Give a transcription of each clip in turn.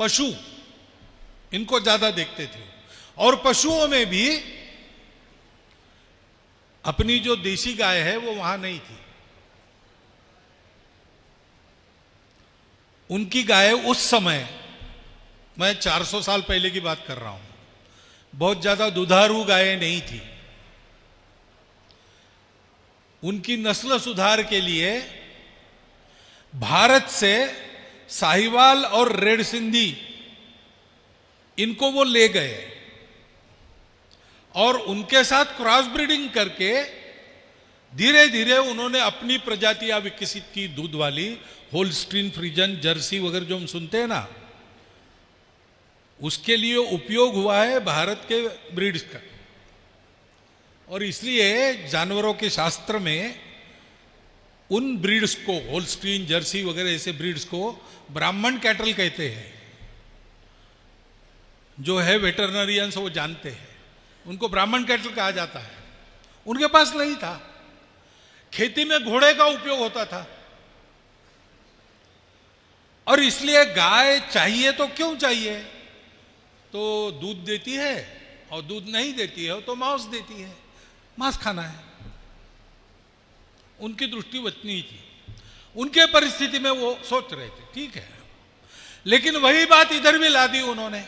पशु, इनको ज्यादा देखते थे। और पशुओं में भी अपनी जो देसी गाय है वो वहां नहीं थी। उनकी गाय उस समय, मैं 400 साल पहले की बात कर रहा हूं, बहुत ज्यादा दुधारू गायें नहीं थी। उनकी नस्ल सुधार के लिए भारत से साहिवाल और रेड सिंधी, इनको वो ले गए और उनके साथ क्रॉस ब्रीडिंग करके धीरे धीरे उन्होंने अपनी प्रजातियां विकसित की, दूध वाली, होल्स्टीन फ्रीजन, जर्सी वगैरह जो हम सुनते हैं ना, उसके लिए उपयोग हुआ है भारत के ब्रीड्स का। और इसलिए जानवरों के शास्त्र में उन ब्रीड्स को, होल्स्टीन, जर्सी वगैरह ऐसे ब्रीड्स को ब्राह्मण कैटल कहते हैं। जो है वेटरनरियंस वो जानते हैं, उनको ब्राह्मण कैटल कहा जाता है। उनके पास नहीं था, खेती में घोड़े का उपयोग होता था। और इसलिए गाय चाहिए तो क्यों चाहिए? तो दूध देती है, और दूध नहीं देती है तो मांस देती है, मांस खाना है। उनकी दृष्टि वचनी थी। उनके परिस्थिति में वो सोच रहे थे, ठीक है। लेकिन वही बात इधर भी ला दी उन्होंने।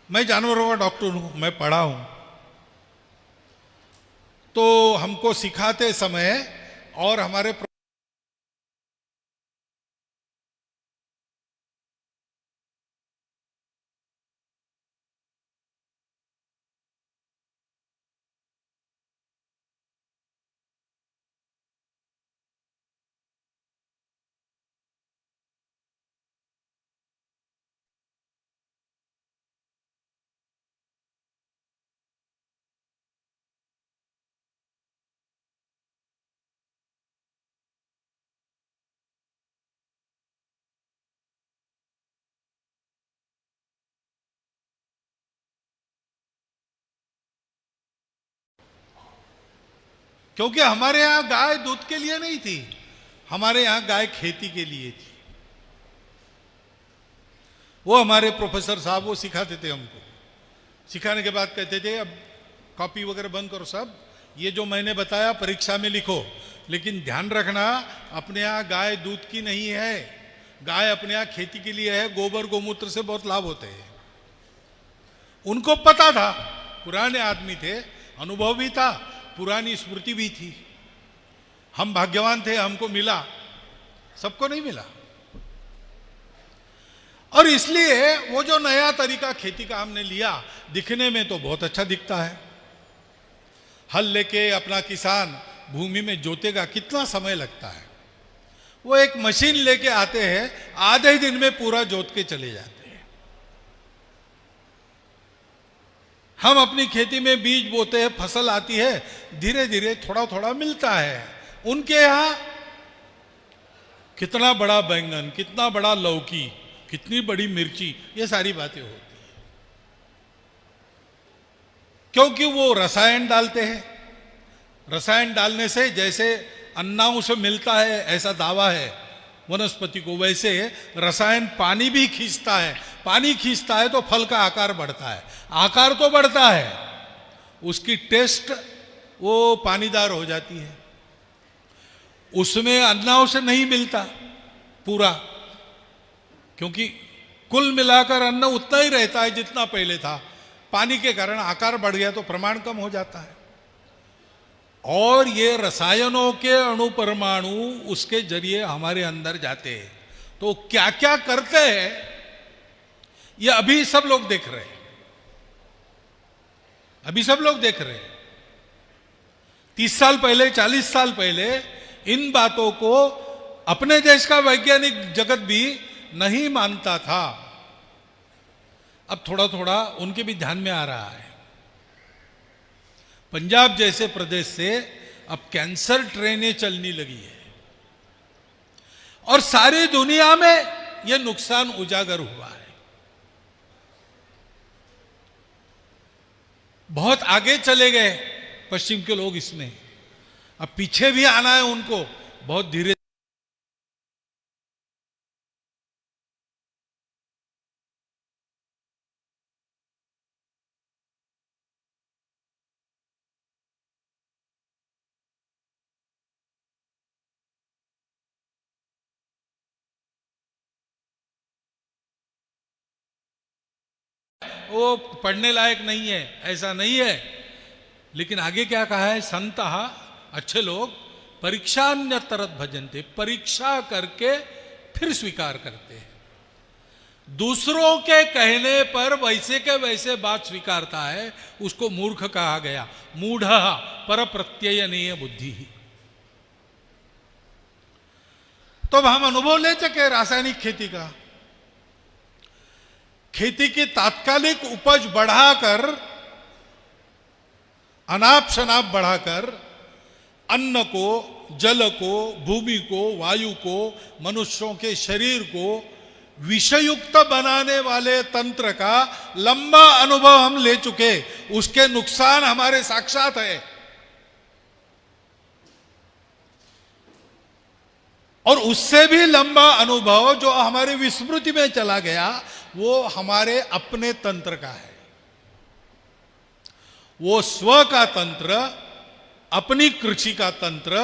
मैं जानवरों का डॉक्टर हूं, मैं पढ़ा हूं, तो हमको सिखाते समय और हमारे क्योंकि हमारे यहां गाय दूध के लिए नहीं थी, हमारे यहां गाय खेती के लिए थी। वो हमारे प्रोफेसर साहब वो सिखाते थे हमको। सिखाने के बाद कहते थे अब कॉपी वगैरह बंद करो, सब ये जो मैंने बताया परीक्षा में लिखो, लेकिन ध्यान रखना अपने यहां गाय दूध की नहीं है, गाय अपने यहां खेती के लिए है। गोबर गोमूत्र से बहुत लाभ होते हैं। उनको पता था, पुराने आदमी थे, अनुभव भी था, पुरानी स्मृति भी थी। हम भाग्यवान थे, हमको मिला, सबको नहीं मिला। और इसलिए वो जो नया तरीका खेती का हमने लिया, दिखने में तो बहुत अच्छा दिखता है। हल लेके अपना किसान भूमि में जोतेगा, कितना समय लगता है। वो एक मशीन लेके आते हैं, आधे ही दिन में पूरा जोत के चले जाते हैं। हम अपनी खेती में बीज बोते हैं, फसल आती है, धीरे धीरे थोड़ा थोड़ा मिलता है। उनके यहां कितना बड़ा बैंगन, कितना बड़ा लौकी, कितनी बड़ी मिर्ची, ये सारी बातें होती हैं। क्योंकि वो रसायन डालते हैं। रसायन डालने से जैसे अन्नाओं से मिलता है, ऐसा दावा है वनस्पति को, वैसे रसायन पानी भी खींचता है। पानी खींचता है तो फल का आकार बढ़ता है, आकार तो बढ़ता है, उसकी टेस्ट वो पानीदार हो जाती है। उसमें अन्नाओं से नहीं मिलता पूरा, क्योंकि कुल मिलाकर अन्न उतना ही रहता है जितना पहले था। पानी के कारण आकार बढ़ गया तो प्रमाण कम हो जाता है। और ये रसायनों के अणु परमाणु उसके जरिए हमारे अंदर जाते हैं। तो क्या क्या करते हैं ये अभी सब लोग देख रहे हैं, अभी सब लोग देख रहे हैं। 30 साल पहले, 40 साल पहले इन बातों को अपने देश का वैज्ञानिक जगत भी नहीं मानता था। अब थोड़ा थोड़ा उनके भी ध्यान में आ रहा है। पंजाब जैसे प्रदेश से अब कैंसर ट्रेनें चलने लगी है और सारी दुनिया में यह नुकसान उजागर हुआ है। बहुत आगे चले गए पश्चिम के लोग इसमें, अब पीछे भी आना है उनको, बहुत धीरे वो पढ़ने लायक नहीं है, ऐसा नहीं है। लेकिन आगे क्या कहा है, संतः अच्छे लोग परीक्षान्यतरत भजन्ते, परीक्षा करके फिर स्वीकार करते हैं। दूसरों के कहने पर वैसे के वैसे बात स्वीकारता है, उसको मूर्ख कहा गया। मूढ़ पर प्रत्ययनीय बुद्धि ही। तो अब हम अनुभव ले चुके रासायनिक खेती का। खेती की तात्कालिक उपज बढ़ाकर, अनाप शनाप बढ़ाकर अन्न को, जल को, भूमि को, वायु को, मनुष्यों के शरीर को विषयुक्त बनाने वाले तंत्र का लंबा अनुभव हम ले चुके। उसके नुकसान हमारे साक्षात है। और उससे भी लंबा अनुभव जो हमारे विस्मृति में चला गया, वो हमारे अपने तंत्र का है। वो स्व का तंत्र, अपनी कृषि का तंत्र,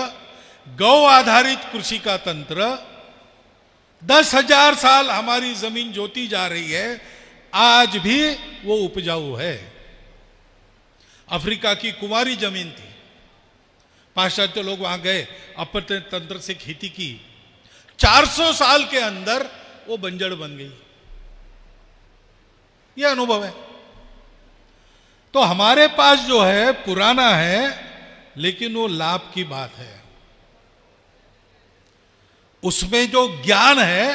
गौ आधारित कृषि का तंत्र। 10,000 साल हमारी जमीन जोती जा रही है, आज भी वो उपजाऊ है। अफ्रीका की कुंवारी जमीन थी, पाश्चात्य लोग वहां गए, अपने तंत्र से खेती की, 400 साल के अंदर वो बंजर बन गई। ये अनुभव है। तो हमारे पास जो है पुराना है, लेकिन वो लाभ की बात है। उसमें जो ज्ञान है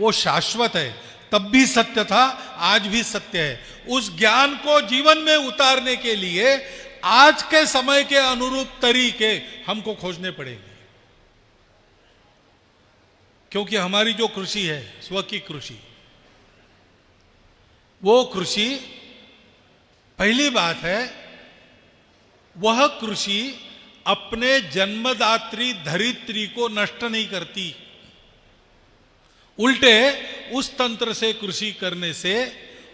वो शाश्वत है, तब भी सत्य था, आज भी सत्य है। उस ज्ञान को जीवन में उतारने के लिए आज के समय के अनुरूप तरीके हमको खोजने पड़ेंगे। क्योंकि हमारी जो कृषि है, स्व की कृषि, वो कृषि, पहली बात है, वह कृषि अपने जन्मदात्री धरित्री को नष्ट नहीं करती। उल्टे उस तंत्र से कृषि करने से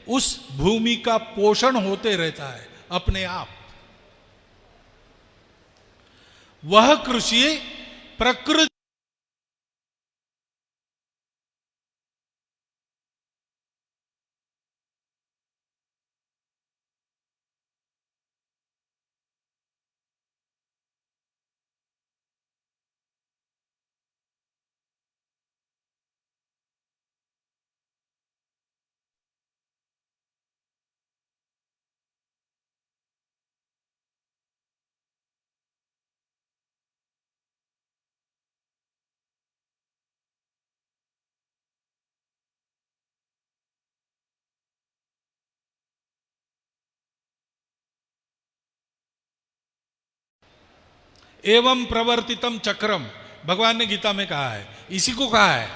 उस भूमि का पोषण होते रहता है अपने आप। वह कृषि प्रकृति एवं प्रवर्तितम चक्रम, भगवान ने गीता में कहा है, इसी को कहा है।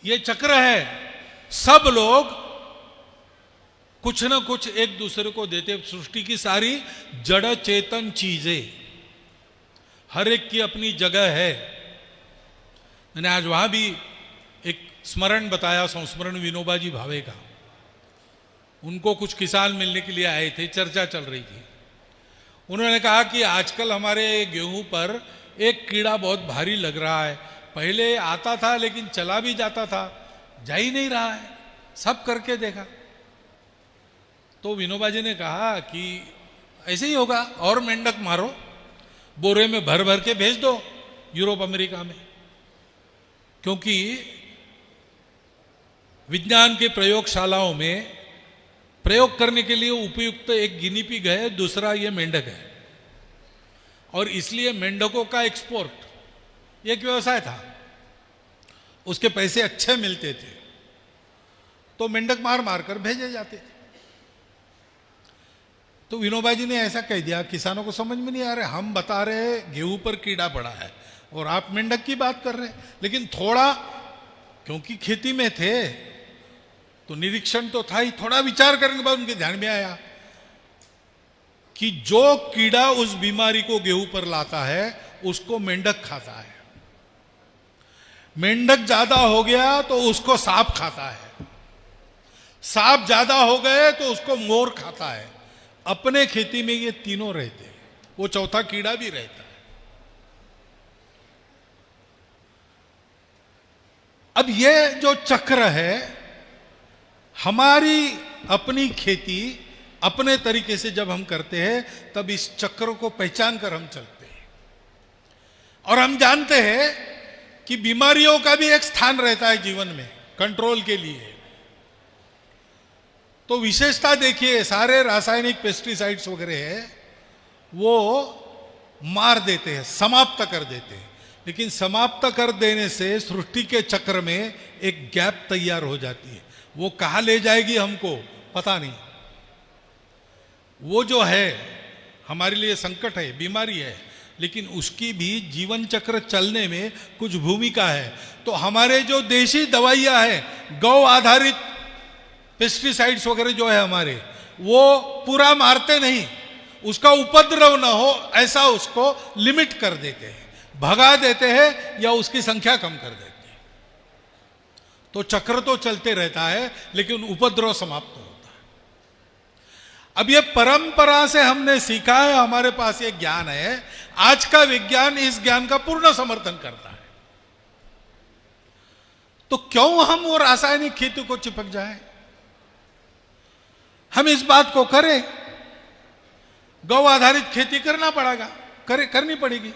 ये चक्र है। सब लोग कुछ ना कुछ एक दूसरे को देते। सृष्टि की सारी जड़ चेतन चीजें, हर एक की अपनी जगह है। मैंने आज वहां भी एक स्मरण बताया, संस्मरण विनोबा जी भावे का। उनको कुछ किसान मिलने के लिए आए थे, चर्चा चल रही थी। उन्होंने कहा कि आजकल हमारे गेहूं पर एक कीड़ा बहुत भारी लग रहा है। पहले आता था लेकिन चला भी जाता था, जा ही नहीं रहा है, सब करके देखा। तो विनोबा जी ने कहा कि ऐसे ही होगा, और मेंढक मारो, बोरे में भर भर के भेज दो यूरोप अमेरिका में। क्योंकि विज्ञान के प्रयोगशालाओं में प्रयोग करने के लिए उपयुक्त एक गिनी पिग है, दूसरा ये मेंढक है। और इसलिए मेंढकों का एक्सपोर्ट एक व्यवसाय था, उसके पैसे अच्छे मिलते थे, तो मेंढक मार मार कर भेजे जाते थे। तो विनोबा जी ने ऐसा कह दिया, किसानों को समझ में नहीं आ रहा, हम बता रहे गेहूं पर कीड़ा पड़ा है और आप मेंढक की बात कर रहे हैं। लेकिन थोड़ा, क्योंकि खेती में थे तो निरीक्षण तो था ही, थोड़ा विचार करने के बाद उनके ध्यान में आया कि जो कीड़ा उस बीमारी को गेहूं पर लाता है उसको मेंढक खाता है। मेंढक ज्यादा हो गया तो उसको सांप खाता है, सांप ज्यादा हो गए तो उसको मोर खाता है। अपने खेती में ये तीनों रहते हैं, वो चौथा कीड़ा भी रहता है। अब ये जो चक्र है, हमारी अपनी खेती अपने तरीके से जब हम करते हैं तब इस चक्र को पहचान कर हम चलते हैं। और हम जानते हैं कि बीमारियों का भी एक स्थान रहता है जीवन में कंट्रोल के लिए। तो विशेषता देखिए, सारे रासायनिक पेस्टिसाइड्स वगैरह है वो मार देते हैं, समाप्त कर देते हैं, लेकिन समाप्त कर देने से सृष्टि के चक्र में एक गैप तैयार हो जाती है। वो कहाँ ले जाएगी हमको पता नहीं। वो जो है हमारे लिए संकट है, बीमारी है, लेकिन उसकी भी जीवन चक्र चलने में कुछ भूमिका है। तो हमारे जो देशी दवाइयाँ हैं, गौ आधारित पेस्टिसाइड्स वगैरह जो है हमारे, वो पूरा मारते नहीं, उसका उपद्रव ना हो ऐसा उसको लिमिट कर देते हैं, भगा देते हैं या उसकी संख्या कम कर देते हैं। तो चक्र तो चलते रहता है लेकिन उपद्रव समाप्त होता है। अब ये परंपरा से हमने सीखा है, हमारे पास ये ज्ञान है। आज का विज्ञान इस ज्ञान का पूर्ण समर्थन करता है। तो क्यों हम वो रासायनिक खेती को चिपक जाएं? हम इस बात को करें, गौ आधारित खेती करना पड़ेगा, करनी पड़ेगी।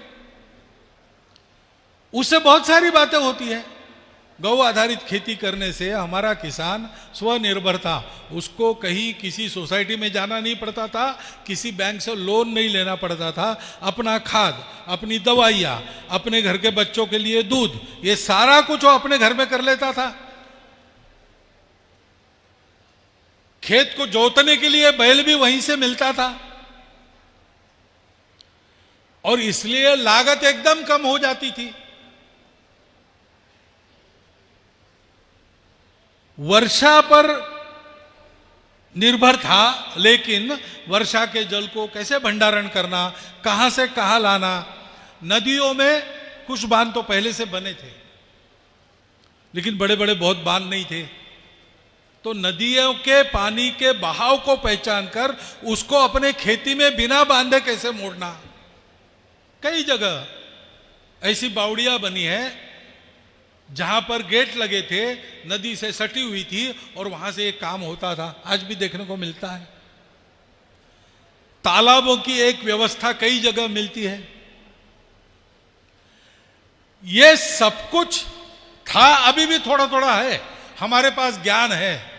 उससे बहुत सारी बातें होती है। गौ आधारित खेती करने से हमारा किसान स्वनिर्भर था, उसको कहीं किसी सोसाइटी में जाना नहीं पड़ता था, किसी बैंक से लोन नहीं लेना पड़ता था। अपना खाद, अपनी दवाइयाँ, अपने घर के बच्चों के लिए दूध, ये सारा कुछ वो अपने घर में कर लेता था। खेत को जोतने के लिए बैल भी वहीं से मिलता था और इसलिए लागत एकदम कम हो जाती थी। वर्षा पर निर्भर था, लेकिन वर्षा के जल को कैसे भंडारण करना, कहां से कहां लाना। नदियों में कुछ बांध तो पहले से बने थे, लेकिन बड़े बड़े बहुत बांध नहीं थे। तो नदियों के पानी के बहाव को पहचान कर उसको अपने खेती में बिना बांधे कैसे मोड़ना। कई जगह ऐसी बावड़ियां बनी है जहां पर गेट लगे थे, नदी से सटी हुई थी और वहां से एक काम होता था, आज भी देखने को मिलता है। तालाबों की एक व्यवस्था कई जगह मिलती है। ये सब कुछ था, अभी भी थोड़ा थोड़ा है, हमारे पास ज्ञान है।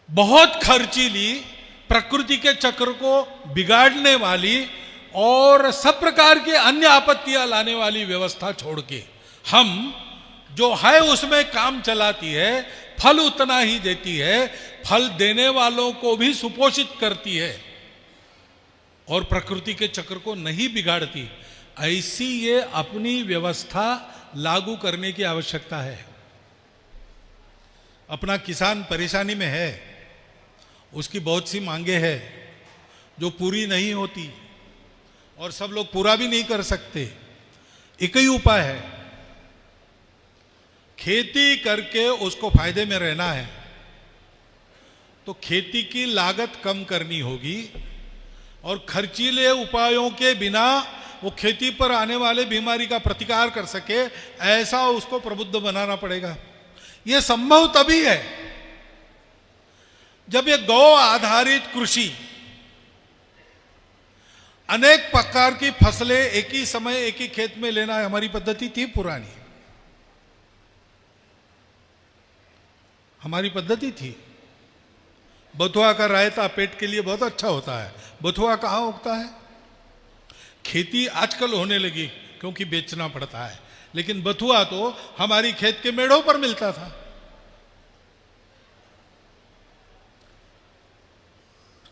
बहुत खर्चीली, प्रकृति के चक्र को बिगाड़ने वाली और सब प्रकार की अन्य आपत्तियां लाने वाली व्यवस्था छोड़ के हम जो है उसमें काम चलाती है, फल उतना ही देती है, फल देने वालों को भी सुपोषित करती है और प्रकृति के चक्र को नहीं बिगाड़ती। ऐसी ये अपनी व्यवस्था लागू करने की आवश्यकता है। अपना किसान परेशानी में है, उसकी बहुत सी मांगे हैं जो पूरी नहीं होती और सब लोग पूरा भी नहीं कर सकते। एक ही उपाय है, खेती करके उसको फायदे में रहना है। तो खेती की लागत कम करनी होगी और खर्चीले उपायों के बिना वो खेती पर आने वाले बीमारी का प्रतिकार कर सके, ऐसा उसको प्रबुद्ध बनाना पड़ेगा। यह संभव तभी है जब ये गौ आधारित कृषि, अनेक प्रकार की फसलें एक ही समय एक ही खेत में लेना हमारी पद्धति थी पुरानी, हमारी पद्धति थी। बथुआ का रायता पेट के लिए बहुत अच्छा होता है। बथुआ कहाँ उगता है? खेती आजकल होने लगी क्योंकि बेचना पड़ता है, लेकिन बथुआ तो हमारी खेत के मेड़ों पर मिलता था।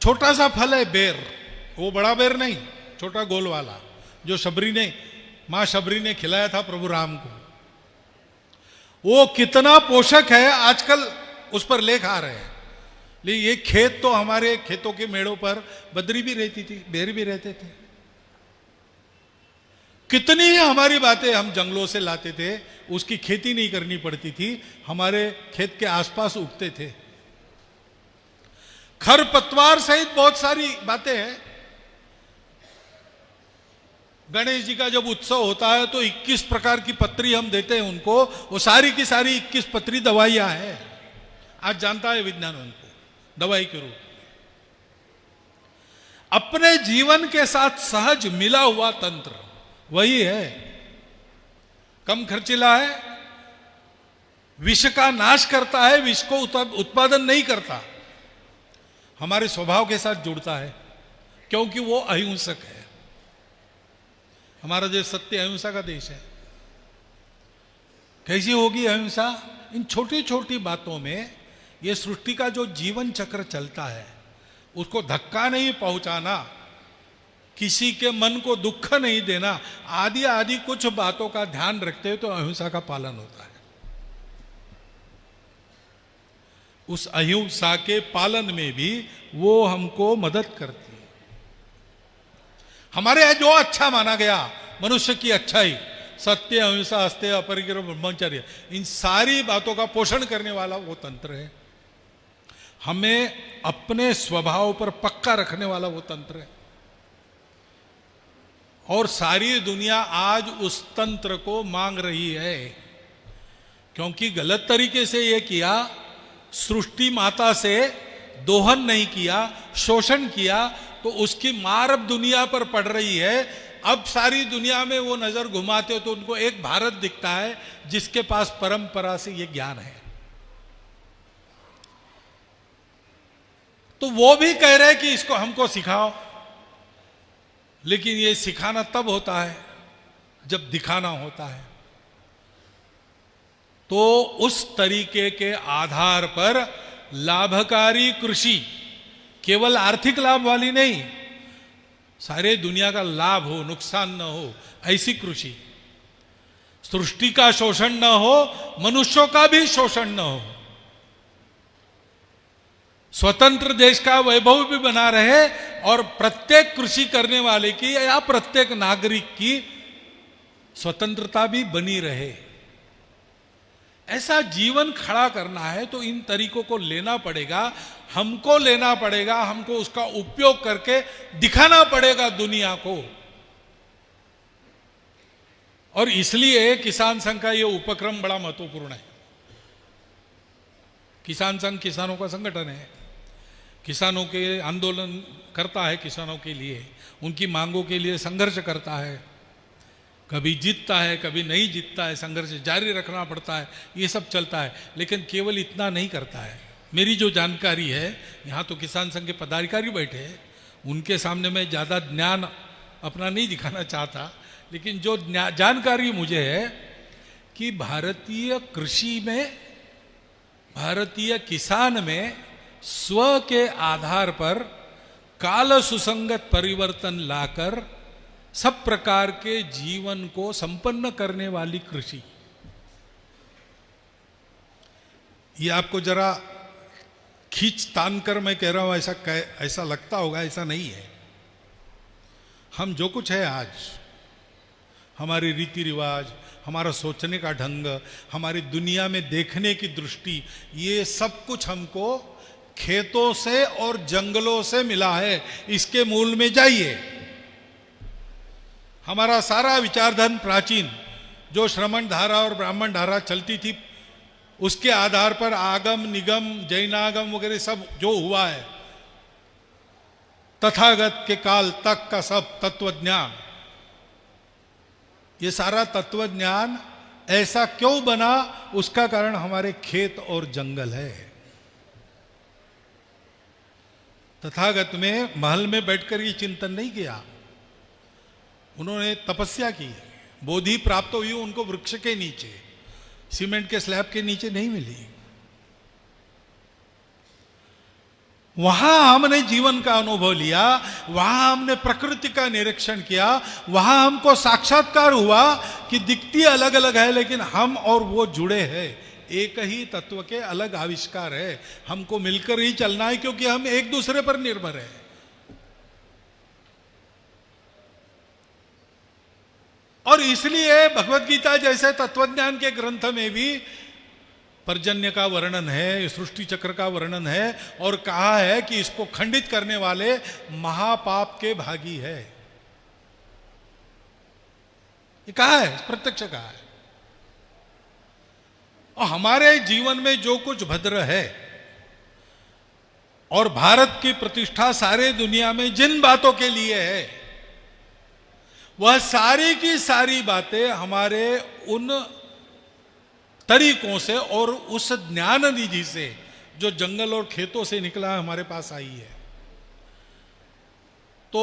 छोटा सा फल है बेर, वो बड़ा बेर नहीं, छोटा गोल वाला, जो मां शबरी ने खिलाया था प्रभु राम को। वो कितना पोषक है आजकल उस पर लेख आ रहे हैं। लेकिन ये खेत तो हमारे खेतों के मेड़ों पर बदरी भी रहती थी, बेर भी रहते थे। कितनी ही हमारी बातें हम जंगलों से लाते थे, उसकी खेती नहीं करनी पड़ती थी, हमारे खेत के आसपास उगते थे। खरपतवार सहित बहुत सारी बातें हैं। गणेश जी का जब उत्सव होता है तो 21 प्रकार की पत्री हम देते हैं उनको, वो सारी की सारी 21 पत्री दवाइयां हैं। आज जानता है विज्ञान उनको दवाई के रूप में। अपने जीवन के साथ सहज मिला हुआ तंत्र वही है। कम खर्चीला है, विष का नाश करता है, विष को उत्पादन नहीं करता, हमारे स्वभाव के साथ जुड़ता है क्योंकि वो अहिंसक है। हमारा देश सत्य अहिंसा का देश है। कैसी होगी अहिंसा? इन छोटी छोटी बातों में ये सृष्टि का जो जीवन चक्र चलता है उसको धक्का नहीं पहुंचाना, किसी के मन को दुख नहीं देना, आदि आदि कुछ बातों का ध्यान रखते हुए तो अहिंसा का पालन होता है। उस अहिंसा के पालन में भी वो हमको मदद करती है। हमारे यहां जो अच्छा माना गया, मनुष्य की अच्छाई, सत्य अहिंसा अस्तेय अपरिग्रह ब्रह्मचर्य, इन सारी बातों का पोषण करने वाला वो तंत्र है। हमें अपने स्वभाव पर पक्का रखने वाला वो तंत्र है। और सारी दुनिया आज उस तंत्र को मांग रही है, क्योंकि गलत तरीके से ये किया, सृष्टि माता से दोहन नहीं किया, शोषण किया, तो उसकी मार अब दुनिया पर पड़ रही है। अब सारी दुनिया में वो नजर घुमाते हो तो उनको एक भारत दिखता है जिसके पास परंपरा से ये ज्ञान है। तो वो भी कह रहे हैं कि इसको हमको सिखाओ, लेकिन ये सिखाना तब होता है जब दिखाना होता है। तो उस तरीके के आधार पर लाभकारी कृषि, केवल आर्थिक लाभ वाली नहीं, सारे दुनिया का लाभ हो, नुकसान न हो, ऐसी कृषि, सृष्टि का शोषण न हो, मनुष्यों का भी शोषण न हो, स्वतंत्र देश का वैभव भी बना रहे और प्रत्येक कृषि करने वाले की या प्रत्येक नागरिक की स्वतंत्रता भी बनी रहे। ऐसा जीवन खड़ा करना है तो इन तरीकों को लेना पड़ेगा, हमको लेना पड़ेगा, हमको उसका उपयोग करके दिखाना पड़ेगा दुनिया को। और इसलिए किसान संघ का ये उपक्रम बड़ा महत्वपूर्ण है। किसान संघ किसानों का संगठन है, किसानों के आंदोलन करता है, किसानों के लिए, उनकी मांगों के लिए संघर्ष करता है, कभी जीतता है कभी नहीं जीतता है, संघर्ष जारी रखना पड़ता है, ये सब चलता है। लेकिन केवल इतना नहीं करता है। मेरी जो जानकारी है, यहाँ तो किसान संघ के पदाधिकारी बैठे हैं, उनके सामने मैं ज़्यादा ज्ञान अपना नहीं दिखाना चाहता, लेकिन जो जानकारी मुझे है कि भारतीय कृषि में, भारतीय किसान में स्व के आधार पर काल सुसंगत परिवर्तन लाकर सब प्रकार के जीवन को संपन्न करने वाली कृषि, ये आपको जरा खींच तान कर मैं कह रहा हूं, ऐसा लगता होगा, ऐसा नहीं है। हम जो कुछ है आज, हमारे रीति रिवाज, हमारा सोचने का ढंग, हमारी दुनिया में देखने की दृष्टि, ये सब कुछ हमको खेतों से और जंगलों से मिला है। इसके मूल में जाइए। हमारा सारा विचारधन प्राचीन, जो श्रमण धारा और ब्राह्मण धारा चलती थी, उसके आधार पर आगम निगम जैनागम वगैरह सब जो हुआ है, तथागत के काल तक का सब तत्वज्ञान, ये सारा तत्वज्ञान ऐसा क्यों बना? उसका कारण हमारे खेत और जंगल है। तथागत में महल में बैठकर ये चिंतन नहीं किया, उन्होंने तपस्या की, बोधि प्राप्त हुई उनको वृक्ष के नीचे, सीमेंट के स्लैब के नीचे नहीं मिली। वहां हमने जीवन का अनुभव लिया, वहां हमने प्रकृति का निरीक्षण किया, वहां हमको साक्षात्कार हुआ कि दिखती अलग अलग है लेकिन हम और वो जुड़े हैं, एक ही तत्व के अलग आविष्कार है। हमको मिलकर ही चलना है क्योंकि हम एक दूसरे पर निर्भर है। और इसलिए भगवत गीता जैसे तत्वज्ञान के ग्रंथ में भी पर्जन्य का वर्णन है, सृष्टि चक्र का वर्णन है, और कहा है कि इसको खंडित करने वाले महापाप के भागी है। ये कहा है, प्रत्यक्ष कहा है। और हमारे जीवन में जो कुछ भद्र है और भारत की प्रतिष्ठा सारे दुनिया में जिन बातों के लिए है, वह सारी की सारी बातें हमारे उन तरीकों से और उस ज्ञान निधि से जो जंगल और खेतों से निकला हमारे पास आई है। तो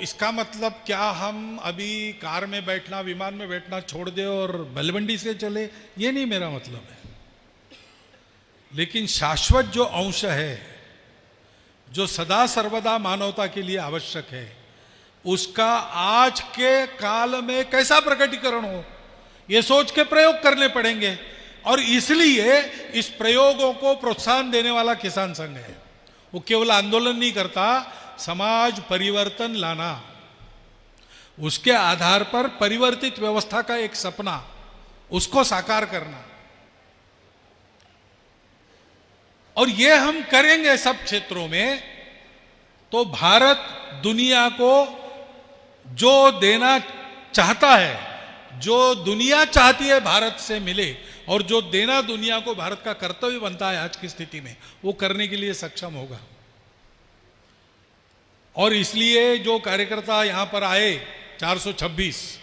इसका मतलब क्या हम अभी कार में बैठना, विमान में बैठना छोड़ दे और बलबंडी से चले? ये नहीं मेरा मतलब है। लेकिन शाश्वत जो अंश है, जो सदा सर्वदा मानवता के लिए आवश्यक है, उसका आज के काल में कैसा प्रकटीकरण हो, ये सोच के प्रयोग करने पड़ेंगे। और इसलिए इस प्रयोगों को प्रोत्साहन देने वाला किसान संघ है। वो केवल आंदोलन नहीं करता, समाज परिवर्तन लाना, उसके आधार पर परिवर्तित व्यवस्था का एक सपना, उसको साकार करना। और ये हम करेंगे सब क्षेत्रों में, तो भारत दुनिया को जो देना चाहता है, जो दुनिया चाहती है भारत से मिले, और जो देना दुनिया को भारत का कर्तव्य बनता है आज की स्थिति में, वो करने के लिए सक्षम होगा। और इसलिए जो कार्यकर्ता यहां पर आए 426,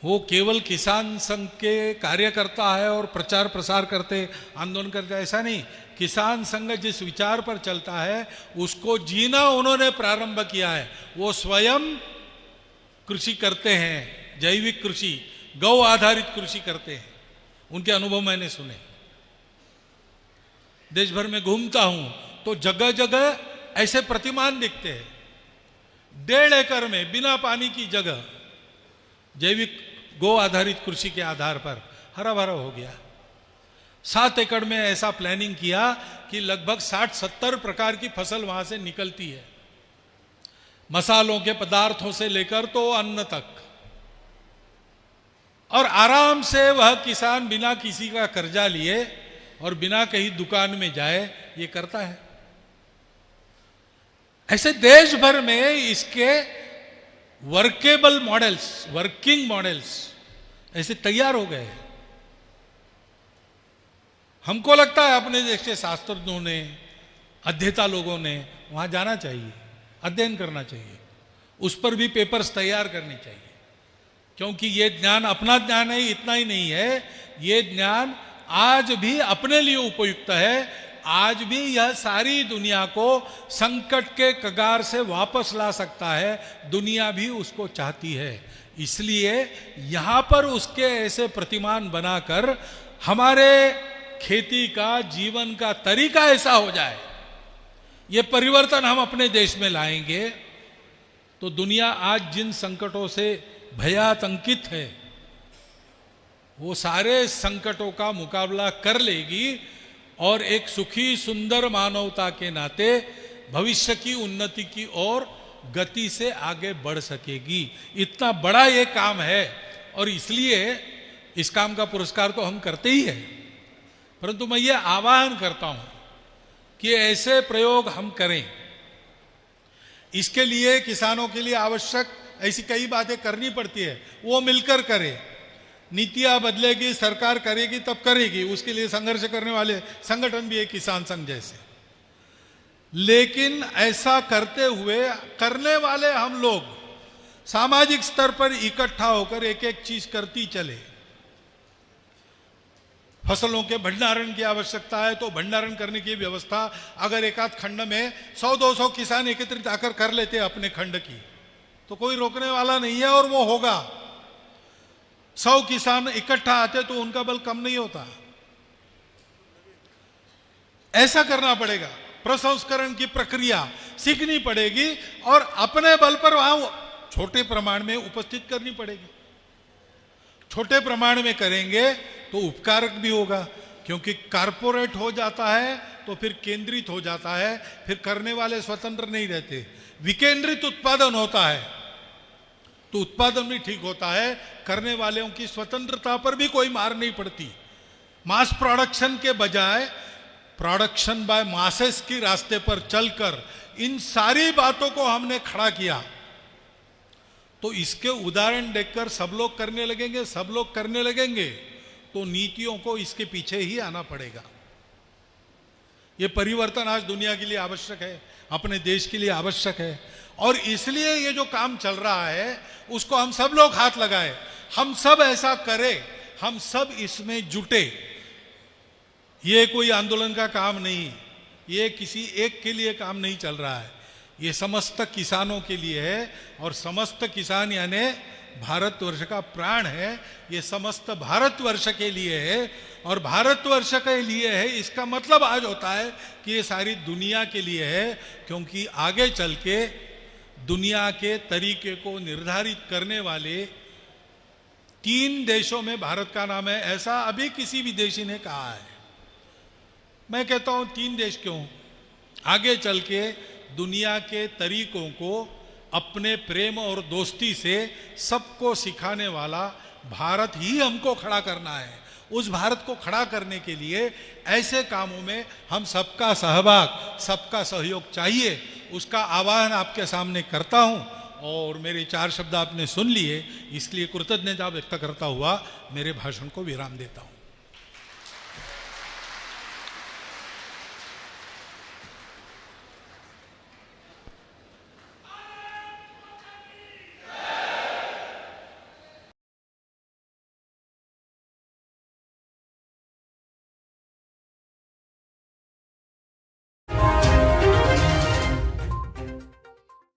वो केवल किसान संघ के कार्यकर्ता है और प्रचार प्रसार करते, आंदोलन करते, ऐसा नहीं। किसान संघ जिस विचार पर चलता है उसको जीना उन्होंने प्रारंभ किया है। वो स्वयं कृषि करते हैं, जैविक कृषि, गौ आधारित कृषि करते हैं। उनके अनुभव मैंने सुने। देश भर में घूमता हूं तो जगह जगह ऐसे प्रतिमान दिखते हैं। 1.5 एकड़ में बिना पानी की जगह जैविक गौ आधारित कृषि के आधार पर हरा भरा हो गया। 7 एकड़ में ऐसा प्लानिंग किया कि लगभग 60-70 प्रकार की फसल वहां से निकलती है, मसालों के पदार्थों से लेकर तो अन्न तक। और आराम से वह किसान बिना किसी का कर्जा लिए और बिना कहीं दुकान में जाए ये करता है। ऐसे देश भर में इसके वर्केबल मॉडल्स, वर्किंग मॉडल्स ऐसे तैयार हो गए। हमको लगता है अपने देश के शास्त्रज्ञों ने, अध्येता लोगों ने वहां जाना चाहिए, अध्ययन करना चाहिए, उस पर भी पेपर्स तैयार करनी चाहिए। क्योंकि ये ज्ञान अपना ज्ञान है, इतना ही नहीं है, ये ज्ञान आज भी अपने लिए उपयुक्त है। आज भी यह सारी दुनिया को संकट के कगार से वापस ला सकता है। दुनिया भी उसको चाहती है। इसलिए यहां पर उसके ऐसे प्रतिमान बनाकर हमारे खेती का, जीवन का तरीका ऐसा हो जाए, ये परिवर्तन हम अपने देश में लाएंगे, तो दुनिया आज जिन संकटों से भयातंकित है, वो सारे संकटों का मुकाबला कर लेगी और एक सुखी सुंदर मानवता के नाते भविष्य की उन्नति की ओर गति से आगे बढ़ सकेगी। इतना बड़ा ये काम है और इसलिए इस काम का पुरस्कार तो हम करते ही हैं। परंतु मैं ये आह्वान करता हूं कि ऐसे प्रयोग हम करें। इसके लिए किसानों के लिए आवश्यक ऐसी कई बातें करनी पड़ती है, वो मिलकर करें। नीतियां बदलेगी, सरकार करेगी तब करेगी, उसके लिए संघर्ष करने वाले संगठन भी है किसान संघ जैसे। लेकिन ऐसा करते हुए करने वाले हम लोग सामाजिक स्तर पर इकट्ठा होकर एक एक चीज करती चले। फसलों के भंडारण की आवश्यकता है तो भंडारण करने की व्यवस्था अगर एक आध खंड में 100-200 किसान एकत्रित आकर कर लेते हैं अपने खंड की, तो कोई रोकने वाला नहीं है और वो होगा। 100 किसान इकट्ठा आते तो उनका बल कम नहीं होता। ऐसा करना पड़ेगा। प्रसंस्करण की प्रक्रिया सीखनी पड़ेगी और अपने बल पर वहां छोटे प्रमाण में उपस्थित करनी पड़ेगी। छोटे प्रमाण में करेंगे तो उपकारक भी होगा, क्योंकि कारपोरेट हो जाता है तो फिर केंद्रित हो जाता है, फिर करने वाले स्वतंत्र नहीं रहते। विकेंद्रित उत्पादन होता है तो उत्पादन भी ठीक होता है, करने वालों की स्वतंत्रता पर भी कोई मार नहीं पड़ती। मास प्रोडक्शन के बजाय प्रोडक्शन बाय मासेस की रास्ते पर चलकर इन सारी बातों को हमने खड़ा किया तो इसके उदाहरण देखकर सब लोग करने लगेंगे, सब लोग करने लगेंगे, तो नीतियों को इसके पीछे ही आना पड़ेगा। ये परिवर्तन आज दुनिया के लिए आवश्यक है, अपने देश के लिए आवश्यक है, और इसलिए ये जो काम चल रहा है उसको हम सब लोग हाथ लगाए, हम सब ऐसा करें, हम सब इसमें जुटे। ये कोई आंदोलन का काम नहीं, ये किसी एक के लिए काम नहीं चल रहा है, ये समस्त किसानों के लिए है, और समस्त किसान यानी भारतवर्ष का प्राण है, ये समस्त भारतवर्ष के लिए है, और भारतवर्ष के लिए है इसका मतलब आज होता है कि ये सारी दुनिया के लिए है, क्योंकि आगे चल के दुनिया के तरीके को निर्धारित करने वाले 3 देशों में भारत का नाम है, ऐसा अभी किसी विदेशी ने कहा है। मैं कहता हूं 3 देश क्यों, आगे चल के दुनिया के तरीकों को अपने प्रेम और दोस्ती से सबको सिखाने वाला भारत ही हमको खड़ा करना है। उस भारत को खड़ा करने के लिए ऐसे कामों में हम सबका सहभाग, सबका सहयोग चाहिए, उसका आह्वान आपके सामने करता हूं। और मेरे 4 शब्द आपने सुन लिए, इसलिए कृतज्ञता व्यक्त करता हुआ मेरे भाषण को विराम देता हूं।